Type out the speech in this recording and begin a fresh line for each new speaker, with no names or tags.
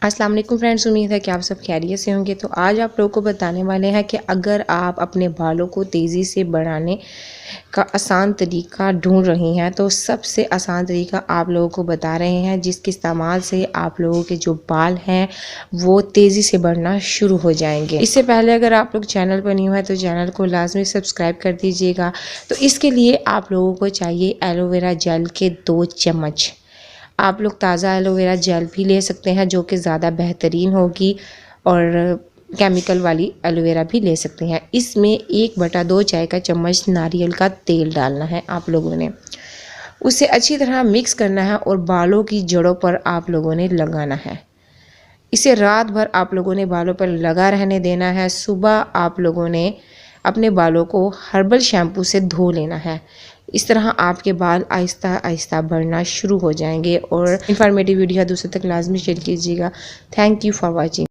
अस्सलाम वालेकुम फ्रेंड्स, उम्मीद है कि आप सब खैरियत से होंगे। तो आज आप लोगों को बताने वाले हैं कि अगर आप अपने बालों को तेज़ी से बढ़ाने का आसान तरीका ढूंढ रही हैं तो सबसे आसान तरीका आप लोगों को बता रहे हैं, जिसके इस्तेमाल से आप लोगों के जो बाल हैं वो तेज़ी से बढ़ना शुरू हो जाएंगे। इससे पहले अगर आप लोग चैनल पर न्यू है तो चैनल को लाजमी सब्सक्राइब कर दीजिएगा। तो इसके लिए आप लोगों को चाहिए एलोवेरा जेल के 2 चम्मच। आप लोग ताज़ा एलोवेरा जेल भी ले सकते हैं जो कि ज़्यादा बेहतरीन होगी, और केमिकल वाली एलोवेरा भी ले सकते हैं। इसमें 1/2 चाय का चम्मच नारियल का तेल डालना है आप लोगों ने। उसे अच्छी तरह मिक्स करना है और बालों की जड़ों पर आप लोगों ने लगाना है। इसे रात भर आप लोगों ने बालों पर लगा रहने देना है। सुबह आप लोगों ने अपने बालों को हर्बल शैम्पू से धो लेना है। इस तरह आपके बाल आहिस्ता आहिस्ता बढ़ना शुरू हो जाएंगे। और इन्फॉर्मेटिव वीडियो दूसरों तक लाजमी शेयर कीजिएगा। Thank you for watching.